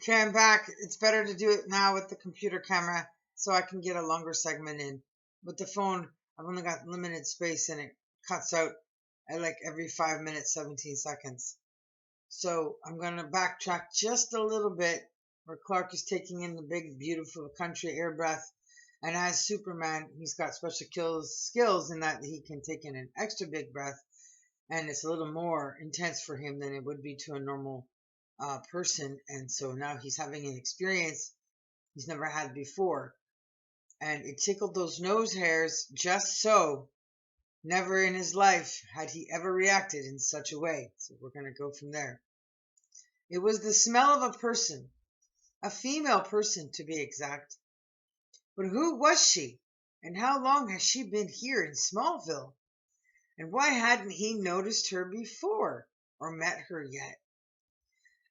Okay, I'm back. It's better to do it now with the computer camera so I can get a longer segment in. With the phone, I've only got limited space and it cuts out at like every 5 minutes, 17 seconds. So I'm going to backtrack just a little bit where Clark is taking in the big, beautiful country air breath. And as Superman, he's got special skills in that he can take in an extra big breath. And it's a little more intense for him than it would be to a normal person. And so now he's having an experience he's never had before. And it tickled those nose hairs just so. Never in his life had he ever reacted in such a way. So we're going to go from there. It was the smell of a person, a female person to be exact. But who was she? And how long has she been here in Smallville? And why hadn't he noticed her before or met her yet?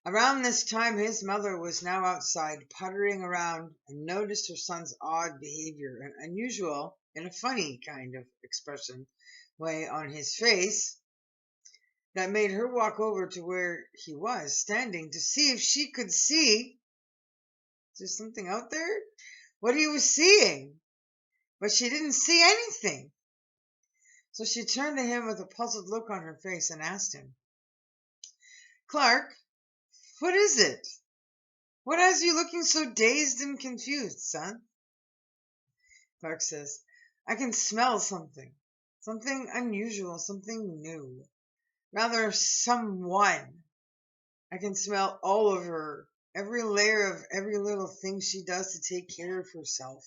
Around this time, his mother was now outside puttering around and noticed her son's odd behavior and unusual, in a funny kind of expression way on his face that made her walk over to where he was standing to see if she could see. Is there something out there? What he was seeing. But she didn't see anything. So she turned to him with a puzzled look on her face and asked him, Clark, what is it? What has you looking so dazed and confused, son? Clark says, I can smell something. Something unusual, something new. Rather, someone. I can smell all of her. Every layer of every little thing she does to take care of herself.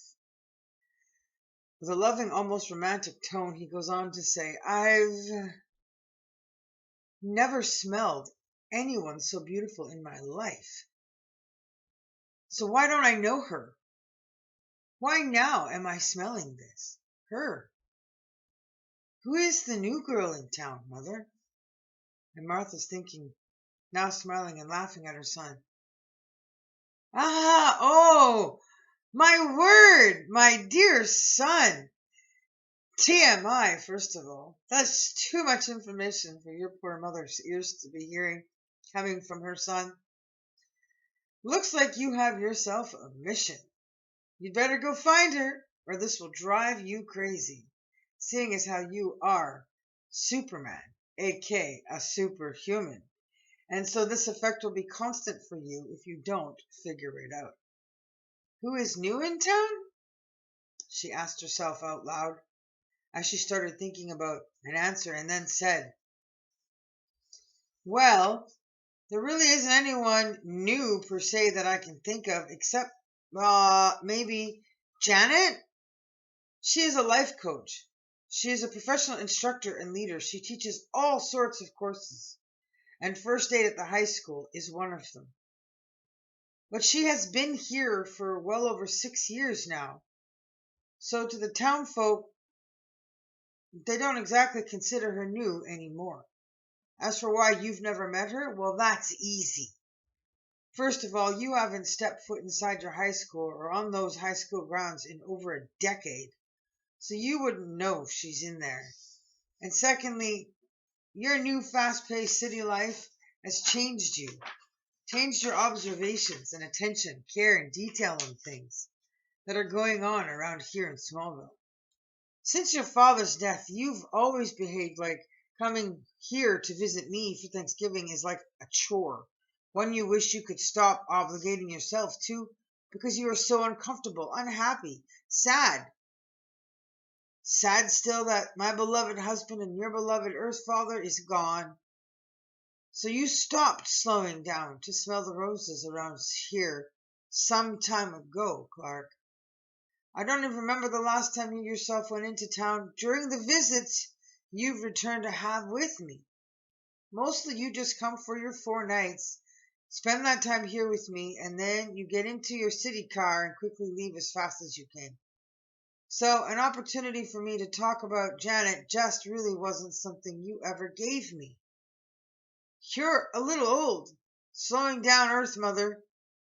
With a loving, almost romantic tone, he goes on to say, I've never smelled anyone so beautiful in my life. So why don't I know her? Why now am I smelling this? Her. Who is the new girl in town, Mother? And Martha's thinking, now smiling and laughing at her son. Ah, oh, my word, my dear son. TMI, first of all. That's too much information for your poor mother's ears to be hearing, coming from her son. Looks like you have yourself a mission. You'd better go find her, or this will drive you crazy, seeing as how you are Superman, aka a superhuman. And so this effect will be constant for you if you don't figure it out. Who is new in town? She asked herself out loud as she started thinking about an answer and then said, well, there really isn't anyone new per se that I can think of except maybe Janet. She is a life coach. She is a professional instructor and leader. She teaches all sorts of courses, and first aid at the high school is one of them. But she has been here for well over 6 years now. So to the town folk, they don't exactly consider her new anymore. As for why you've never met her, well, that's easy. First of all, you haven't stepped foot inside your high school or on those high school grounds in over a decade. So you wouldn't know if she's in there. And secondly, your new fast-paced city life has changed you. Changed your observations and attention, care, and detail on things that are going on around here in Smallville. Since your father's death, you've always behaved like coming here to visit me for Thanksgiving is like a chore. One you wish you could stop obligating yourself to because you are so uncomfortable, unhappy, sad. Sad still that my beloved husband and your beloved Earth Father is gone. So you stopped slowing down to smell the roses around here some time ago, Clark. I don't even remember the last time you yourself went into town during the visits you've returned to have with me. Mostly you just come for your 4 nights, spend that time here with me, and then you get into your city car and quickly leave as fast as you came. So an opportunity for me to talk about Janet just really wasn't something you ever gave me. You're a little old. Slowing down, Earth Mother.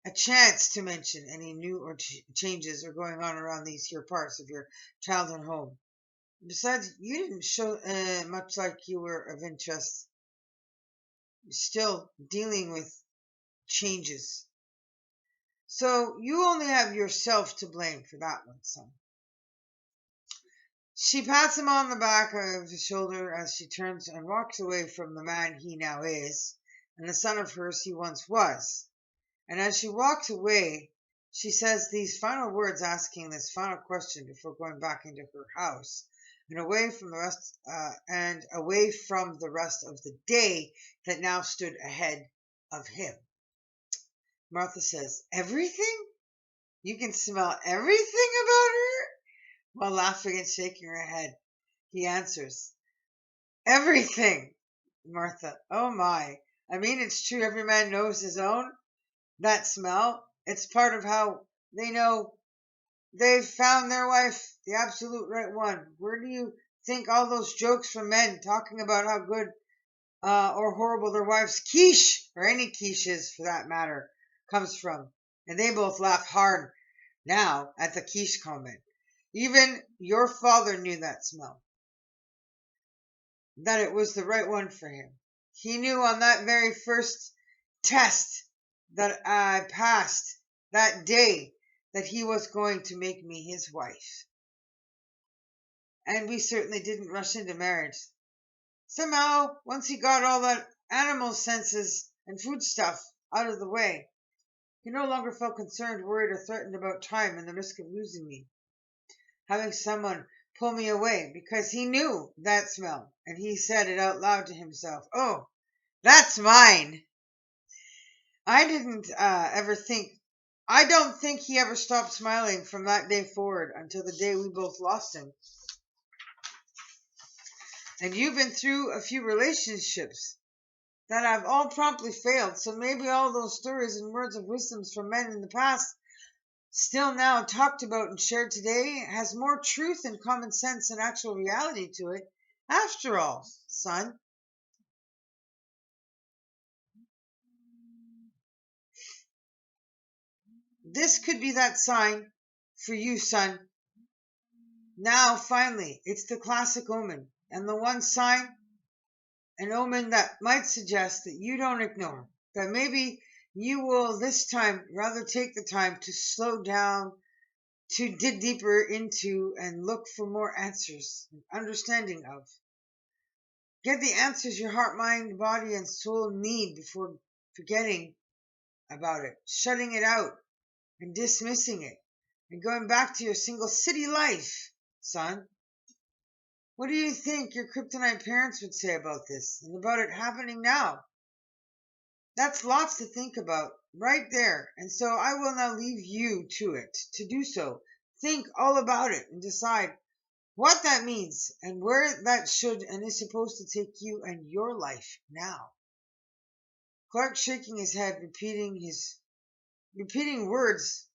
A chance to mention any new or changes are going on around these here parts of your childhood home. Besides, you didn't show much like you were of interest. You're still dealing with changes. So you only have yourself to blame for that one, son. She pats him on the back of his shoulder as she turns and walks away from the man he now is, and the son of hers he once was. And as she walks away, she says these final words, asking this final question before going back into her house and away from the rest of the day that now stood ahead of him. Martha says, "Everything? You can smell everything about her?" While laughing and shaking her head, he answers, "Everything." Martha, "Oh my. I mean, it's true every man knows his own. That smell, it's part of how they know they've found their wife, the absolute right one. Where do you think all those jokes from men talking about how good or horrible their wife's quiche, or any quiche is for that matter, comes from?" And they both laugh hard now at the quiche comment. Even your father knew that smell, that it was the right one for him. He knew on that very first test that I passed that day that he was going to make me his wife. And we certainly didn't rush into marriage. Somehow, once he got all that animal senses and food stuff out of the way, he no longer felt concerned, worried, or threatened about time and the risk of losing me, having someone pull me away, because he knew that smell, and he said it out loud to himself, "Oh, that's mine." I don't think he ever stopped smiling from that day forward until the day we both lost him. And you've been through a few relationships that have all promptly failed, so maybe all those stories and words of wisdoms from men in the past, still now talked about and shared today, has more truth and common sense and actual reality to it. After all, son, this could be that sign for you, son. Now, finally, it's the classic omen, and the one sign, an omen that might suggest that you don't ignore, that maybe you will this time rather take the time to slow down, to dig deeper into and look for more answers and understanding of. Get the answers your heart, mind, body, and soul need before forgetting about it, shutting it out, and dismissing it, and going back to your single city life, son. What do you think your kryptonite parents would say about this and about it happening now? That's lots to think about right there. And so I will now leave you to it, to do so. Think all about it and decide what that means and where that should and is supposed to take you and your life now. Clark shaking his head, repeating words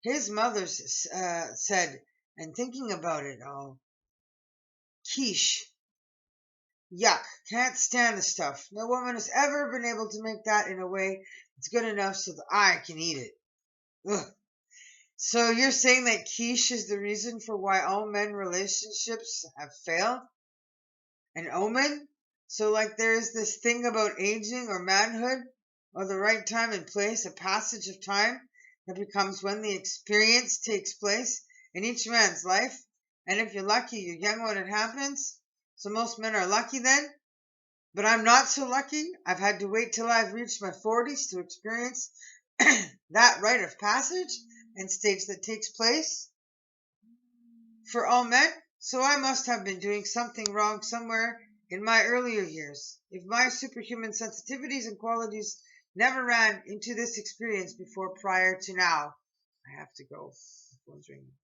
his mother said, and thinking about it all. Quiche. Yuck. Can't stand the stuff. No woman has ever been able to make that in a way that's good enough so that I can eat it. Ugh. So you're saying that quiche is the reason for why all men relationships have failed? An omen? So like there is this thing about aging or manhood, or the right time and place, a passage of time that becomes when the experience takes place in each man's life. And if you're lucky, you're young when it happens. So most men are lucky then. But I'm not so lucky. I've had to wait till I've reached my 40s to experience that rite of passage and stage that takes place for all men. So I must have been doing something wrong somewhere in my earlier years, if my superhuman sensitivities and qualities never ran into this experience before prior to now. I have to go. The phone's ringing.